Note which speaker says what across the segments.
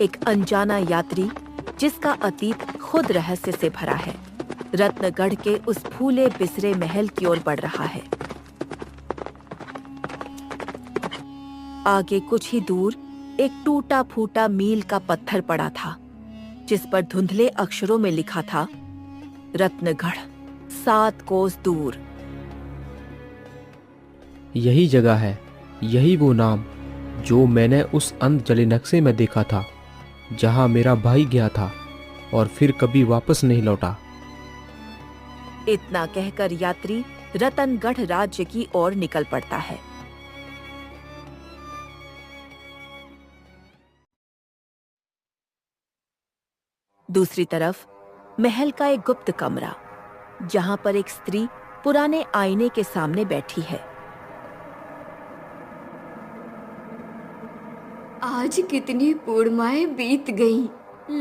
Speaker 1: एक अनजाना यात्री जिसका अतीत खुद रहस्य से भरा है, रत्नगढ़ के उस फूले बिसरे महल की ओर बढ़ रहा है। आगे कुछ ही दूर एक टूटा फूटा मील का पत्थर पड़ा था, जिस पर धुंधले अक्षरों में लिखा था, रत्नगढ़ 7 कोस दूर।
Speaker 2: यही जगह है, यही वो नाम जो मैंने उस अंध जले नक्शे में देखा था, जहां मेरा भाई गया था और फिर कभी वापस नहीं लौटा।
Speaker 1: इतना कहकर यात्री रतनगढ़ राज्य की ओर निकल पड़ता है। दूसरी तरफ महल का एक गुप्त कमरा, जहां पर एक स्त्री पुराने आईने के सामने बैठी है।
Speaker 3: आज कितनी पूर्णिमाएं बीत गईं,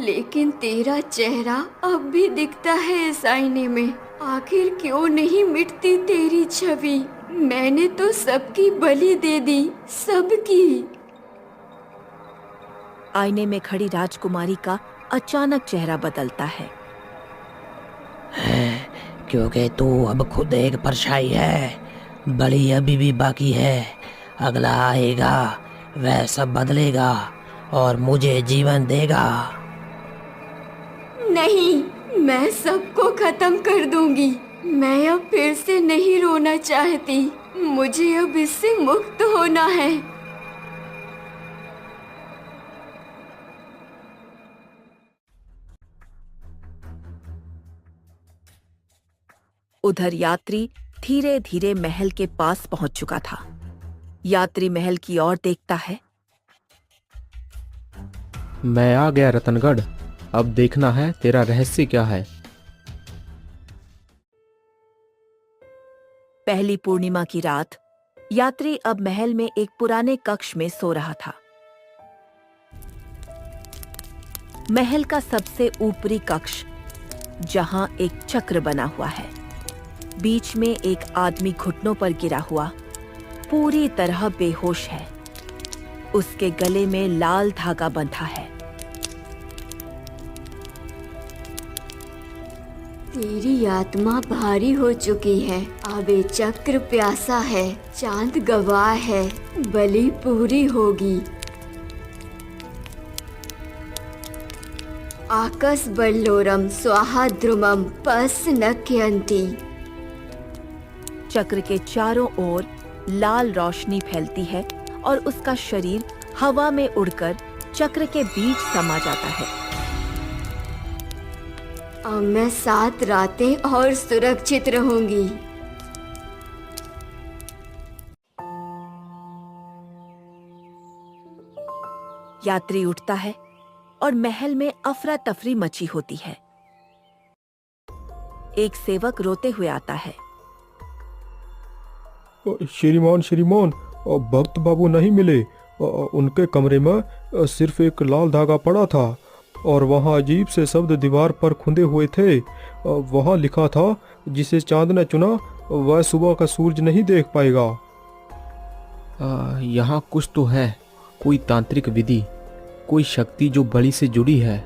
Speaker 3: लेकिन तेरा चेहरा अब भी दिखता है इस आईने में। आखिर क्यों नहीं मिटती तेरी छवि? मैंने तो सबकी बलि दे दी, सबकी।
Speaker 1: आईने में खड़ी राजकुमारी का अचानक चेहरा बदलता है।
Speaker 4: क्योंकि तू अब खुद एक परछाई है, बलि अभी भी बाकी है। अगला आएगा, वह सब बदलेगा और मुझे जीवन देगा।
Speaker 3: नहीं, मैं सबको खत्म कर दूंगी। मैं अब फिर से नहीं रोना चाहती। मुझे अब इससे मुक्त होना है।
Speaker 1: उधर यात्री धीरे धीरे महल के पास पहुंच चुका था। यात्री महल की ओर देखता है।
Speaker 2: मैं आ गया रतनगढ़, अब देखना है तेरा रहस्य क्या है।
Speaker 1: पहली पूर्णिमा की रात यात्री अब महल में एक पुराने कक्ष में सो रहा था। महल का सबसे ऊपरी कक्ष, जहां एक चक्र बना हुआ है। बीच में एक आदमी घुटनों पर गिरा हुआ, पूरी तरह बेहोश है। उसके गले में लाल धागा बंधा है।
Speaker 3: तेरी आत्मा भारी हो चुकी है। अब ये चक्र प्यासा है, चांद गवाह है, बलि पूरी होगी। आकस बल्लोरम स्वाहा ध्रुवम पस नक्यंती।
Speaker 1: चक्र के चारों ओर लाल रोशनी फैलती है और उसका शरीर हवा में उड़कर चक्र के बीच समा जाता है।
Speaker 3: अब मैं 7 रातें और सुरक्षित रहूंगी।
Speaker 1: यात्री उठता है और महल में अफरा तफरी मची होती है। एक सेवक रोते हुए आता है।
Speaker 5: श्रीमान, भक्त बाबू नहीं मिले। उनके कमरे में सिर्फ एक लाल धागा पड़ा था और वहाँ अजीब से शब्द दीवार पर खुंदे हुए थे। वहाँ लिखा था, जिसे चांद ने चुना वह सुबह का सूरज नहीं देख पाएगा।
Speaker 2: यहाँ कुछ तो है, कोई तांत्रिक विधि, कोई शक्ति जो बलि से जुड़ी है।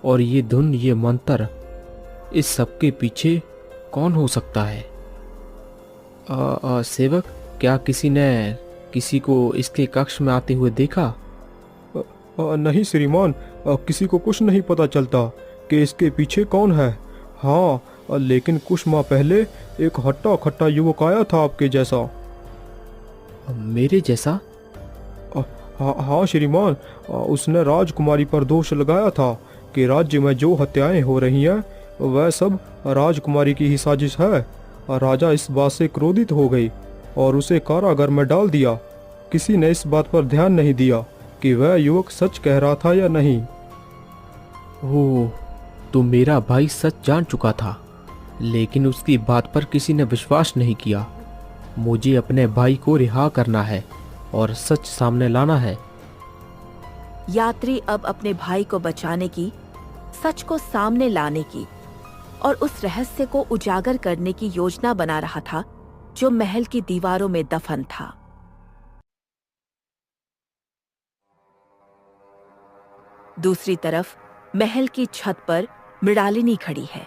Speaker 2: और ये धुन, ये मंत्र, इस सब के पीछे कौन हो सकता है? सेवक, क्या किसी ने किसी को इसके कक्ष में आते हुए देखा?
Speaker 5: नहीं श्रीमान, किसी को कुछ नहीं पता चलता कि इसके पीछे कौन है। हाँ, लेकिन कुछ माह पहले एक हट्टा खट्टा युवक आया था आपके जैसा।
Speaker 2: मेरे जैसा?
Speaker 5: हाँ श्रीमान, उसने राजकुमारी पर दोष लगाया था कि राज्य में जो हत्याएं हो रही हैं वह सब राजकुमारी की ही साजिश है। राजा इस बात से क्रोधित हो गई और उसे कारागार में डाल दिया। किसी ने इस बात पर ध्यान नहीं दिया कि वह युवक सच कह रहा था या नहीं।
Speaker 2: ओह, तो मेरा भाई सच जान चुका था, लेकिन उसकी बात पर किसी ने विश्वास नहीं किया। मुझे अपने भाई को रिहा करना है और सच सामने लाना है।
Speaker 1: यात्री अब अपने भाई को बचाने की, सच को सामने लाने की और उस रहस्य को उजागर करने की योजना बना रहा था जो महल की दीवारों में दफन था। दूसरी तरफ महल की छत पर मृणालिनी खड़ी है।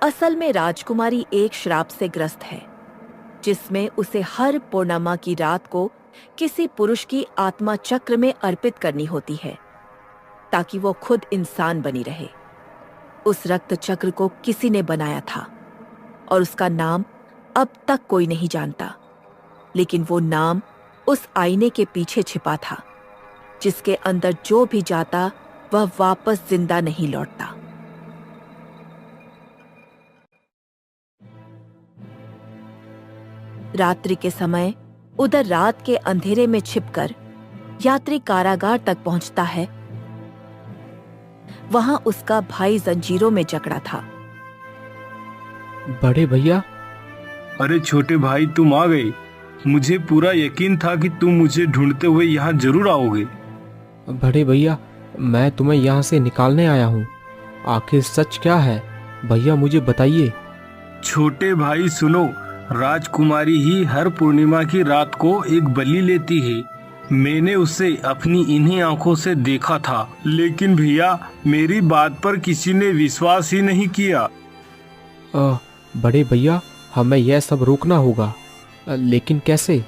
Speaker 1: असल में राजकुमारी एक श्राप से ग्रस्त है, जिसमें उसे हर पूर्णिमा की रात को किसी पुरुष की आत्मा चक्र में अर्पित करनी होती है, ताकि वो खुद इंसान बनी रहे। उस रक्त चक्र को किसी ने बनाया था और उसका नाम अब तक कोई नहीं जानता, लेकिन वो नाम उस आईने के पीछे छिपा था, जिसके अंदर जो भी जाता वह वापस जिंदा नहीं लौटता। रात्रि के समय उधर रात के अंधेरे में छिपकर यात्री कारागार तक पहुंचता है। वहां उसका भाई जंजीरों में जकड़ा था।
Speaker 2: बड़े भैया,
Speaker 6: अरे छोटे भाई, तुम आ गए। मुझे पूरा यकीन था कि तुम मुझे ढूंढते हुए यहाँ जरूर आओगे।
Speaker 2: बड़े भैया, मैं तुम्हें यहाँ से निकालने आया हूँ। आखिर सच क्या है भैया, मुझे बताइए।
Speaker 6: छोटे भाई सुनो, राजकुमारी ही हर पूर्णिमा की रात को एक बलि लेती है। मैंने उसे अपनी इन्हीं आंखों से देखा था, लेकिन भैया मेरी बात पर किसी ने विश्वास ही नहीं किया।
Speaker 2: बड़े भैया, हमें यह सब रोकना होगा, लेकिन कैसे?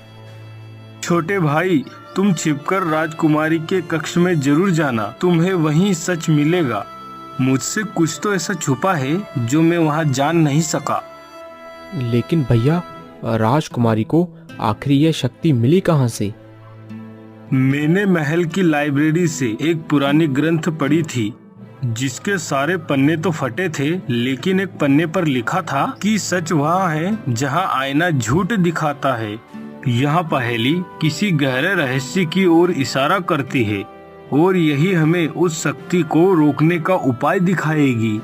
Speaker 6: छोटे भाई, तुम छिपकर राजकुमारी के कक्ष में जरूर जाना, तुम्हें वहीं सच मिलेगा। मुझसे कुछ तो ऐसा छुपा है जो मैं वहां जान नहीं सका।
Speaker 2: लेकिन भैया, राजकुमारी को आखिर यह शक्ति मिली कहाँ से?
Speaker 6: मैंने महल की लाइब्रेरी से एक पुरानी ग्रंथ पढ़ी थी, जिसके सारे पन्ने तो फटे थे, लेकिन एक पन्ने पर लिखा था कि सच वहाँ है जहाँ आईना झूठ दिखाता है। यहाँ पहेली किसी गहरे रहस्य की ओर इशारा करती है और यही हमें उस शक्ति को रोकने का उपाय दिखाएगी।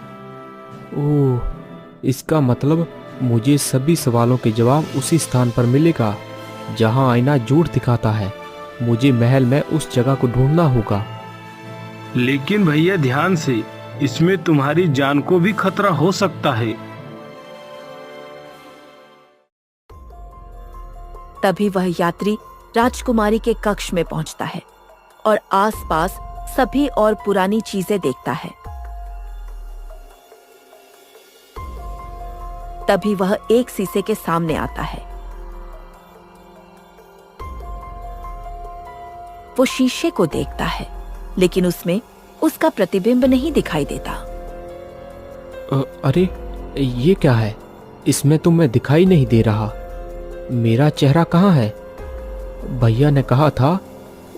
Speaker 2: ओह, इसका मतलब मुझे सभी सवालों के जवाब उसी स्थान पर मिलेगा जहाँ आईना झूठ दिखाता है। मुझे महल में उस जगह को ढूंढना होगा।
Speaker 6: लेकिन भैया ध्यान से, इसमें तुम्हारी जान को भी खतरा हो सकता है।
Speaker 1: तभी वह यात्री राजकुमारी के कक्ष में पहुंचता है और आसपास सभी और पुरानी चीजें देखता है। तभी वह एक शीशे के सामने आता है। वो शीशे को देखता है, लेकिन उसमें उसका प्रतिबिंब नहीं दिखाई देता।
Speaker 2: अरे, ये क्या है? इसमें तो मैं दिखाई नहीं दे रहा। मेरा चेहरा कहाँ है? भैया ने कहा था,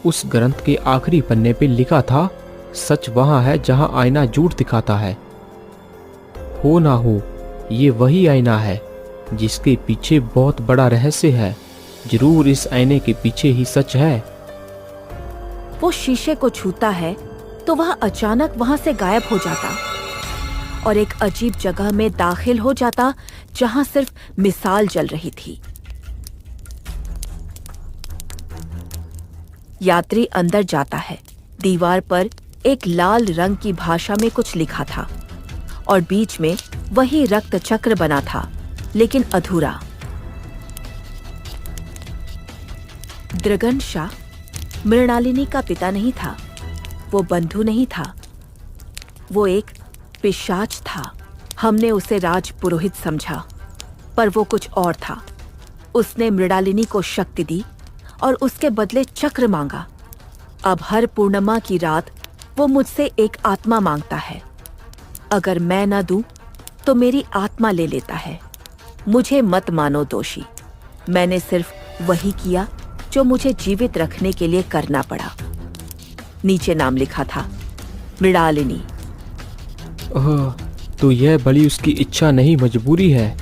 Speaker 2: उस ग्रंथ के आखिरी पन्ने पे लिखा था, सच वहाँ है जहाँ आईना झूठ दिखाता है। हो ना हो, ये वही आईना है जिसके पीछे बहुत बड़ा रहस्य है। जरूर इस आईने के पीछे ही सच है।
Speaker 1: वो शीशे को छूता है तो वह अचानक वहां से गायब हो जाता और एक अजीब जगह में दाखिल हो जाता, जहां सिर्फ मिसाल जल रही थी। यात्री अंदर जाता है। दीवार पर एक लाल रंग की भाषा में कुछ लिखा था और बीच में वही रक्त चक्र बना था, लेकिन अधूरा। दृगन मृणालिनी का पिता नहीं था, वो बंधु नहीं था, वो एक पिशाच था। हमने उसे राज पुरोहित समझा, पर वो कुछ और था। उसने मृणालिनी को शक्ति दी और उसके बदले चक्र मांगा। अब हर पूर्णिमा की रात वो मुझसे एक आत्मा मांगता है। अगर मैं न दूं तो मेरी आत्मा ले लेता है। मुझे मत मानो दोषी, मैंने सिर्फ वही किया जो मुझे जीवित रखने के लिए करना पड़ा। नीचे नाम लिखा था, मृणालिनी।
Speaker 2: तो यह बड़ी उसकी इच्छा नहीं, मजबूरी है,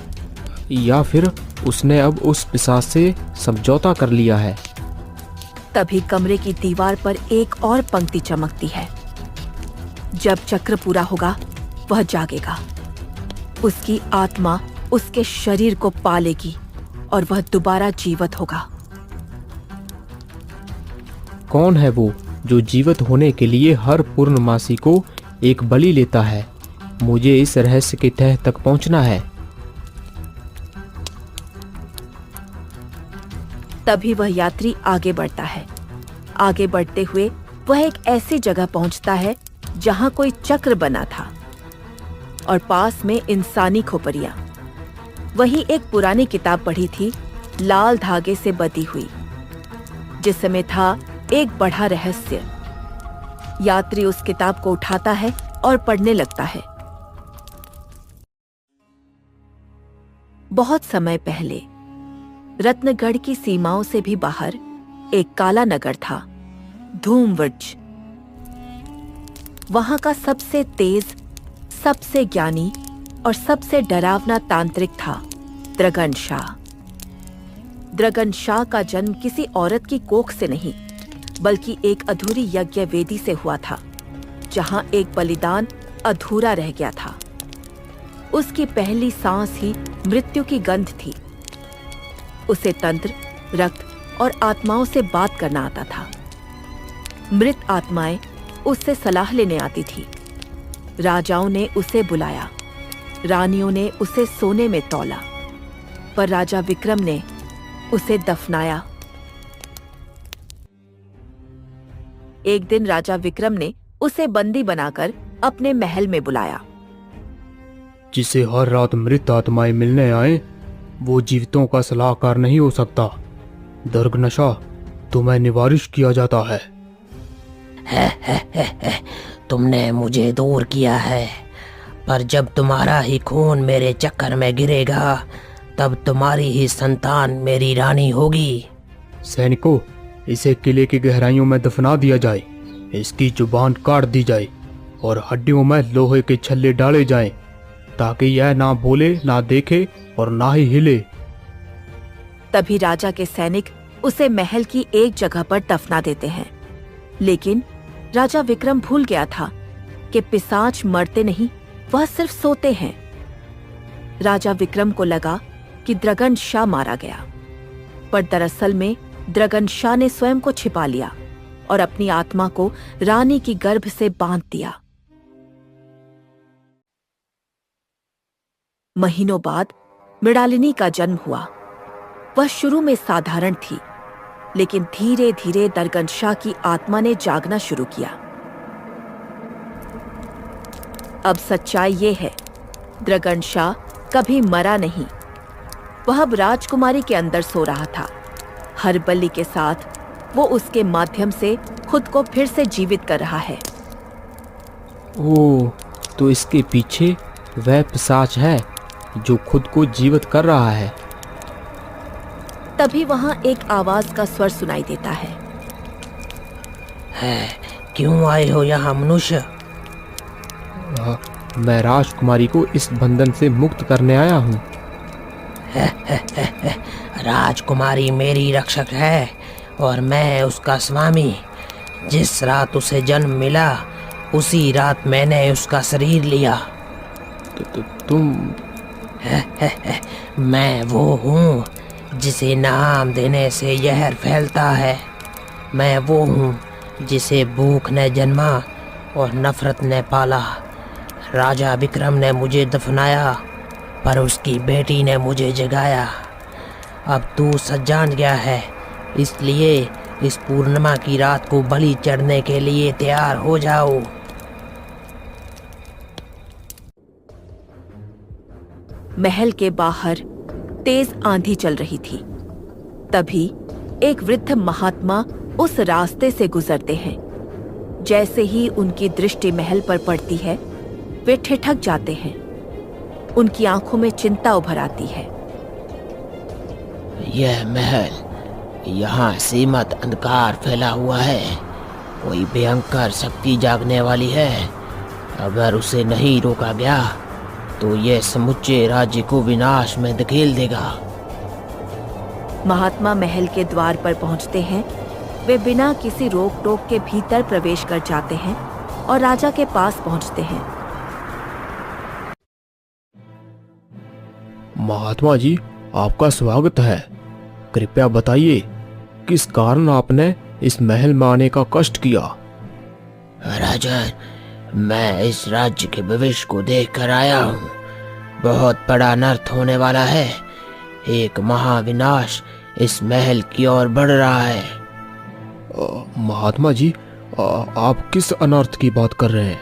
Speaker 2: या फिर उसने अब उस पिशाच से समझौता कर लिया है।
Speaker 1: तभी कमरे की दीवार पर एक और पंक्ति चमकती है। जब चक्र पूरा होगा, वह जागेगा। उसकी आत्मा उसके शरीर को पालेगी और वह दोबारा जीवित होगा।
Speaker 2: कौन है वो जो जीवित होने के लिए हर पूर्णमासी को एक बलि लेता है? मुझे इस रहस्य के तह तक पहुंचना है।
Speaker 1: तभी वह यात्री आगे बढ़ता है। आगे बढ़ते हुए वह एक ऐसी जगह पहुंचता है जहां कोई चक्र बना था और पास में इंसानी खोपड़ियां। वही एक पुरानी किताब पढ़ी थी, लाल धागे से बंधी हुई, जिसमें था एक बड़ा रहस्य। यात्री उस किताब को उठाता है और पढ़ने लगता है। बहुत समय पहले रत्नगढ़ की सीमाओं से भी बाहर एक काला नगर था, धूमवृक्ष। वहां का सबसे तेज, सबसे ज्ञानी और सबसे डरावना तांत्रिक था द्रगन शाह। द्रगन शाह का जन्म किसी औरत की कोख से नहीं, बल्कि एक अधूरी यज्ञ वेदी से हुआ था, जहां एक बलिदान अधूरा रह गया था। उसकी पहली सांस ही मृत्यु की गंध थी। उसे तंत्र, रक्त और आत्माओं से बात करना आता था। मृत आत्माएं उससे सलाह लेने आती थी। राजाओं ने उसे बुलाया, रानियों ने उसे सोने में तौला, पर राजा विक्रम ने उसे दफनाया। एक दिन राजा विक्रम ने उसे बंदी बनाकर अपने महल में बुलाया।
Speaker 5: जिसे हर रात मृत आत्माएं मिलने आए, वो जीवितों का सलाहकार नहीं हो सकता। दर्गनशा, तुम्हें निवारिश किया जाता है।
Speaker 4: तुमने मुझे दूर किया है, पर जब तुम्हारा ही खून मेरे चक्कर में गिरेगा, तब तुम्हारी ही संतान मेरी रानी होगी।
Speaker 5: सैनिकों, इसे किले की गहराइयों में दफना दिया जाए। इसकी जुबान काट दी जाए और हड्डियों में लोहे के छल्ले डाले जाएं, ताकि यह ना बोले, ना देखे और ना ही हिले।
Speaker 1: तभी राजा के सैनिक उसे महल की एक जगह पर दफना देते हैं। लेकिन राजा विक्रम भूल गया था कि पिशाच मरते नहीं, वह सिर्फ सोते हैं। राजा विक्रम को लगा कि द्रगन शाह मारा गया, पर दरअसल में द्रगन शाह ने स्वयं को छिपा लिया और अपनी आत्मा को रानी की गर्भ से बांध दिया। महीनों बाद मृणालिनी का जन्म हुआ। वह शुरू में साधारण थी, लेकिन धीरे धीरे द्रगन शाह की आत्मा ने जागना शुरू किया। अब सच्चाई ये है, द्रगन शाह कभी मरा नहीं। वह अब राजकुमारी के अंदर सो रहा था। हर बलि के साथ वो उसके माध्यम से खुद को फिर से जीवित कर रहा है।
Speaker 2: ओह, तो इसके पीछे वह पिशाच है जो खुद को जीवित कर रहा है।
Speaker 1: तभी वहां एक आवाज का स्वर सुनाई देता है।
Speaker 4: क्यों आए हो यहाँ मनुष्य?
Speaker 2: मैं राजकुमारी को इस बंधन से मुक्त करने आया हूँ।
Speaker 4: राजकुमारी मेरी रक्षक है और मैं उसका स्वामी। जिस रात उसे जन्म मिला, उसी रात मैंने उसका शरीर लिया।
Speaker 2: तुम
Speaker 4: मैं वो हूँ जिसे नाम देने से जहर फैलता है। मैं वो हूँ जिसे भूख ने जन्मा और नफरत ने पाला। राजा विक्रम ने मुझे दफनाया, पर उसकी बेटी ने मुझे जगाया। अब तू सच जान गया है, इसलिए इस पूर्णिमा की रात को बलि चढ़ने के लिए तैयार हो जाओ।
Speaker 1: महल के बाहर तेज आंधी चल रही थी। तभी एक वृद्ध महात्मा उस रास्ते से गुजरते हैं। जैसे ही उनकी दृष्टि महल पर पड़ती है, वे ठिठक जाते हैं। उनकी आंखों में चिंता उभर आती है।
Speaker 4: यह महल, यहाँ सीमित अंधकार फैला हुआ है। कोई भयंकर शक्ति जागने वाली है। अगर उसे नहीं रोका गया तो यह समुच्चे राज्य को विनाश में धकेल देगा।
Speaker 1: महात्मा महल के द्वार पर पहुंचते हैं। वे बिना किसी रोक टोक के भीतर प्रवेश कर जाते हैं और राजा के पास पहुंचते हैं।
Speaker 2: महात्मा जी, आपका स्वागत है। कृपया बताइए, किस कारण आपने इस महल में आने का कष्ट किया?
Speaker 4: राजन, मैं इस राज्य के भविष्य को देख कर आया हूँ। बहुत बड़ा अनर्थ होने वाला है। एक महाविनाश इस महल की ओर बढ़ रहा है।
Speaker 2: महात्मा जी, आप किस अनर्थ की बात कर रहे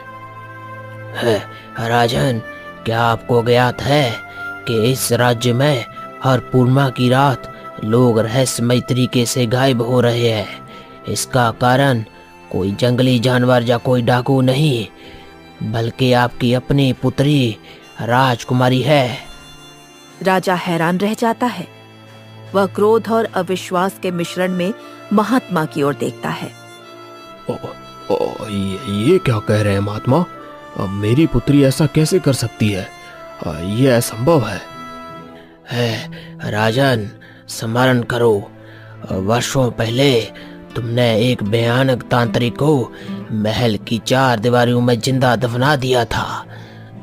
Speaker 2: हैं?
Speaker 4: राजन, क्या आपको ज्ञात है कि इस राज्य में हर पूर्णिमा की रात लोग रहस्यमय तरीके से गायब हो रहे हैं? इसका कारण कोई जंगली जानवर या कोई डाकू नहीं, बल्कि आपकी अपनी पुत्री राजकुमारी है।
Speaker 1: राजा हैरान रह जाता है। वह क्रोध और अविश्वास के मिश्रण में महात्मा की ओर देखता है।
Speaker 2: ये क्या कह रहे हैं महात्मा? मेरी पुत्री ऐसा कैसे कर सकती है? ये असंभव है।
Speaker 4: राजन, स्मरण करो, वर्षों पहले तुमने एक भयानक तांत्रिक को महल की 4 दीवारों में जिंदा दफना दिया था।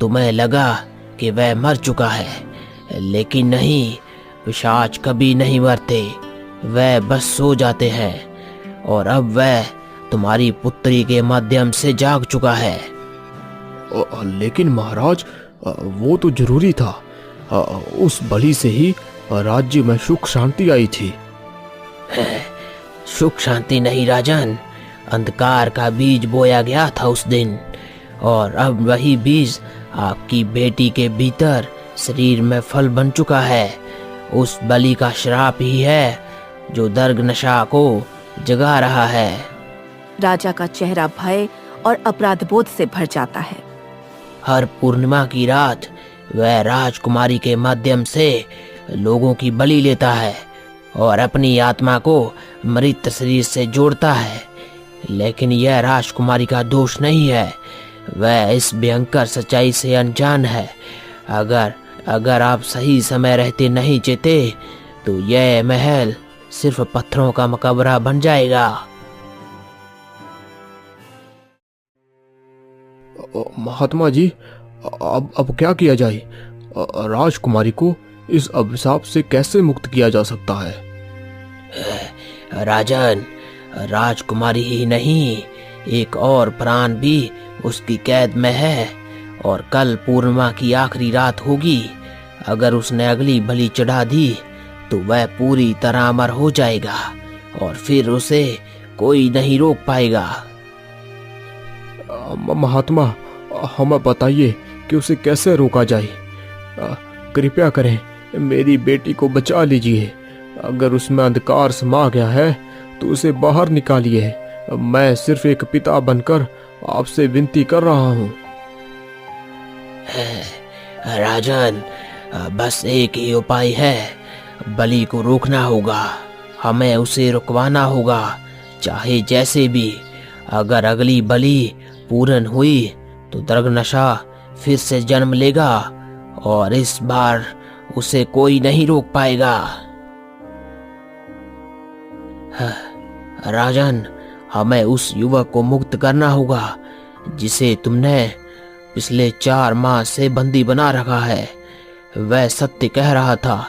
Speaker 4: तुम्हें लगा कि वह मर चुका है, लेकिन नहीं, पिशाच कभी नहीं मरते, वह बस सो जाते हैं। और अब वह तुम्हारी पुत्री के माध्यम से जाग चुका है।
Speaker 2: लेकिन महाराज, वो तो जरूरी था। उस बलि से ही राज्य में सुख शांति आई थी।
Speaker 4: सुख शांति नहीं राजन, अंधकार का बीज बोया गया था उस दिन, और अब वही बीज आपकी बेटी के भीतर शरीर में फल बन चुका है। उस बलि का श्राप ही है जो दर्ग नशा को जगा रहा है।
Speaker 1: राजा का चेहरा भय और अपराधबोध से भर जाता है।
Speaker 4: हर पूर्णिमा की रात वह राजकुमारी के माध्यम से लोगों की बलि लेता है और अपनी आत्मा को मृत शरीर से जोड़ता है। लेकिन यह राजकुमारी का दोष नहीं है, वह इस भयंकर सच्चाई से अनजान है। अगर आप सही समय रहते नहीं चेते तो यह महल सिर्फ पत्थरों का मकबरा बन जाएगा।
Speaker 2: महात्मा जी, अब क्या किया जाए? राजकुमारी को इस अभिशाप से कैसे मुक्त किया जा सकता है?
Speaker 4: राजन, राजकुमारी ही नहीं, एक और प्राण भी उसकी कैद में है, और कल पूर्णिमा की आखिरी रात होगी। अगर उसने अगली बलि चढ़ा दी तो वह पूरी तरह अमर हो जाएगा और फिर उसे कोई नहीं रोक पाएगा।
Speaker 2: महात्मा, हमें बताइए कि उसे कैसे रोका जाए। कृपया करें, मेरी बेटी को बचा लीजिए। अगर उसमें अंधकार समा गया है तो उसे बाहर निकालिए। मैं सिर्फ एक पिता बनकर आपसे विनती कर रहा हूँ।
Speaker 4: राजन, बस एक ही उपाय है, बलि को रोकना होगा। हमें उसे रुकवाना होगा, चाहे जैसे भी। अगर अगली बलि पूर्ण हुई तो दर्ग नशा फिर से जन्म लेगा और इस बार उसे कोई नहीं रोक पाएगा। राजन, हमें उस युवक को मुक्त करना होगा जिसे तुमने पिछले 4 माह से बंदी बना रखा है। वह सत्य कह रहा था,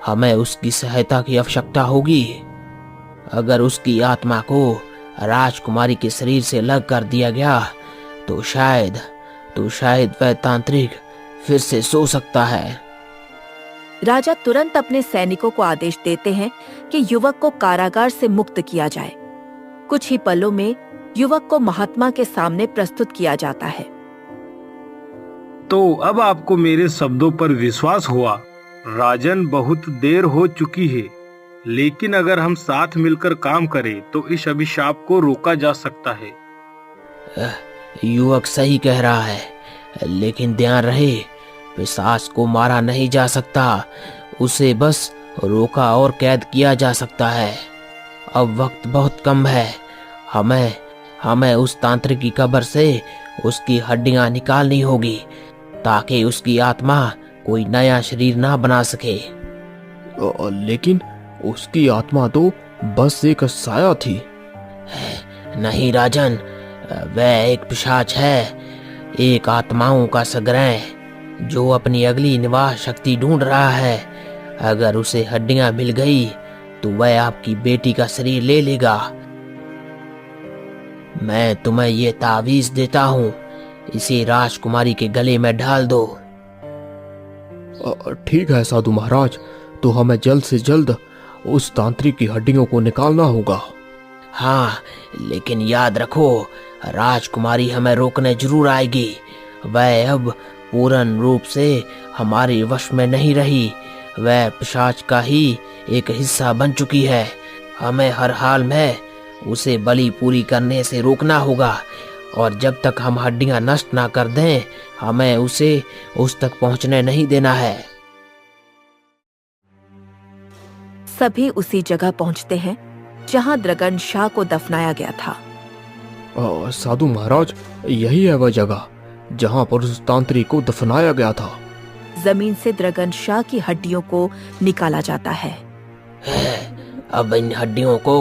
Speaker 4: हमें उसकी सहायता की आवश्यकता होगी। अगर उसकी आत्मा को राजकुमारी के शरीर से अलग कर दिया गया तो शायद वह तांत्रिक फिर से सो सकता है।
Speaker 1: राजा तुरंत अपने सैनिकों को आदेश देते हैं कि युवक को कारागार से मुक्त किया जाए। कुछ ही पलों में युवक को महात्मा के सामने प्रस्तुत किया जाता है।
Speaker 6: तो अब आपको मेरे शब्दों पर विश्वास हुआ। राजन, बहुत देर हो चुकी है, लेकिन अगर हम साथ मिलकर काम करें तो इस अभिशाप को रोका जा सकता है।
Speaker 4: युवक सही कह रहा है, लेकिन ध्यान रहे, पिशाच को मारा नहीं जा सकता, उसे बस रोका और कैद किया जा सकता है। अब वक्त बहुत कम है, हमें उस तांत्रिक की कब्र से उसकी हड्डियां निकालनी होगी ताकि उसकी आत्मा कोई नया शरीर ना बना सके।
Speaker 2: लेकिन उसकी आत्मा तो बस एक साया थी।
Speaker 4: नहीं राजन, वह एक पिशाच है, एक आत्माओं का संग्रह जो अपनी अगली निवास शक्ति ढूंढ रहा है। अगर उसे हड्डियां मिल गई तो वह आपकी बेटी का शरीर ले लेगा। मैं तुम्हें ये तावीज देता हूँ, इसे राजकुमारी के गले में ढाल दो।
Speaker 2: ठीक है साधु महाराज, तो हमें जल्द से जल्द उस तांत्रिक की हड्डियों को निकालना होगा।
Speaker 4: हाँ, लेकिन याद रखो, राजकुमारी हमें रोकने जरूर आएगी। वह अब पूर्ण रूप से हमारे वश में नहीं रही, वह पिशाच का ही एक हिस्सा बन चुकी है। हमें हर हाल में उसे बलि पूरी करने से रोकना होगा, और जब तक हम हड्डियां नष्ट ना कर दें, हमें उसे उस तक पहुंचने नहीं देना है।
Speaker 1: सभी उसी जगह पहुंचते हैं जहां द्रगन शाह को दफनाया गया था।
Speaker 2: साधु महाराज, यही है वह जगह जहां पर उस तांत्रिक को दफनाया गया था।
Speaker 1: जमीन से द्रगन शाह की हड्डियों को निकाला जाता है।
Speaker 4: अब इन हड्डियों को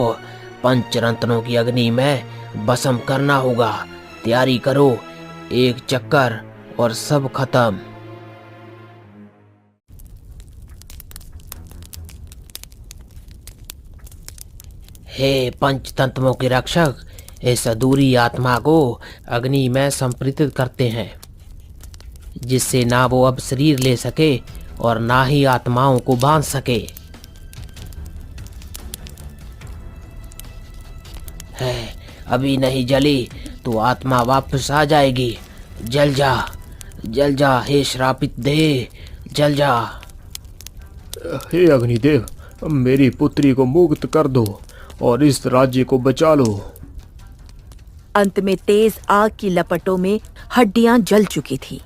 Speaker 4: पंचरत्नों की अग्नि में भस्म करना होगा। तैयारी करो, एक चक्कर और सब खत्म। हे पंचतंत्रों के रक्षक, इस अधूरी आत्मा को अग्नि में संप्रीत करते हैं, जिससे ना वो अब शरीर ले सके और ना ही आत्माओं को बांध सके। है, अभी नहीं जली तो आत्मा वापस आ जाएगी। जल जा हे श्रापित देह, जल जा।
Speaker 2: हे अग्निदेव, मेरी पुत्री को मुक्त कर दो और इस राज्य को बचा लो।
Speaker 1: अंत में तेज आग की लपटों में हड्डियां जल चुकी थी।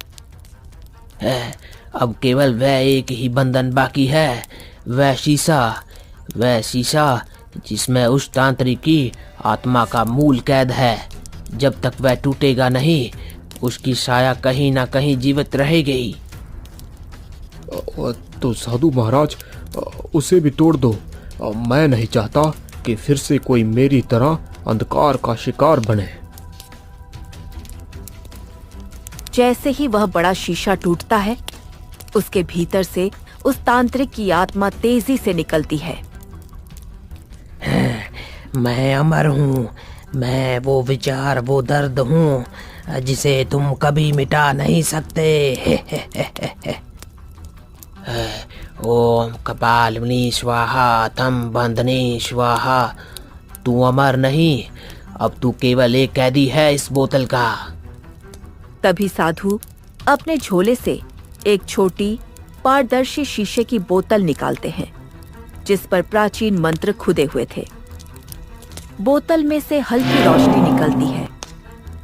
Speaker 4: है, अब केवल वह एक ही बंधन बाकी है, वह शीशा जिसमें उस तांत्रिक की आत्मा का मूल कैद है। जब तक वह टूटेगा नहीं, उसकी साया कहीं ना कहीं जीवित रहेगी।
Speaker 2: तो साधु महाराज, उसे भी तोड़ दो। मैं नहीं चाहता कि फिर से कोई मेरी तरह अंधकार का शिकार बने।
Speaker 1: जैसे ही वह बड़ा शीशा टूटता है, उसके भीतर से उस तांत्रिक की आत्मा तेजी से निकलती है।
Speaker 4: मैं अमर हूँ, मैं वो विचार, वो दर्द हूँ जिसे तुम कभी मिटा नहीं सकते। ओम कपालिनी स्वाहा, तम बंधनी स्वाहा। तू अमर नहीं, अब तू केवल एक कैदी है इस बोतल का।
Speaker 1: तभी साधु अपने झोले से एक छोटी पारदर्शी शीशे की बोतल निकालते हैं, जिस पर प्राचीन मंत्र खुदे हुए थे। बोतल में से हल्की रोशनी निकलती है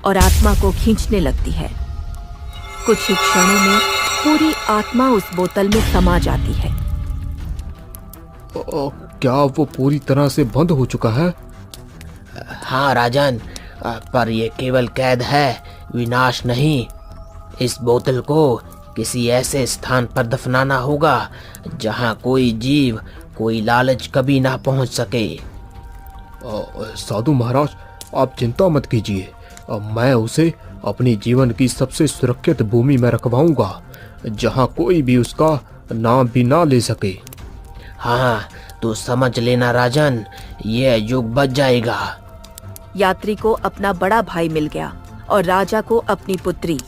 Speaker 1: और आत्मा को खींचने लगती है। कुछ ही क्षणों में पूरी आत्मा उस बोतल में समा जाती है।
Speaker 2: क्या वो पूरी तरह से बंद हो चुका है?
Speaker 4: हाँ राजन, पर यह केवल कैद है, विनाश नहीं। इस बोतल को किसी ऐसे स्थान पर दफनाना होगा जहाँ कोई जीव, कोई लालच कभी ना पहुँच सके।
Speaker 2: साधु महाराज, आप चिंता मत कीजिए। मैं उसे अपनी जीवन की सबसे सुरक्षित भूमि में रखवाऊंगा, जहां कोई भी उसका नाम भी ना ले सके।
Speaker 4: हाँ, तो समझ लेना राजन, यह युग बच जाएगा।
Speaker 1: यात्री को अपना बड़ा भाई मिल गया और राजा को अपनी पुत्री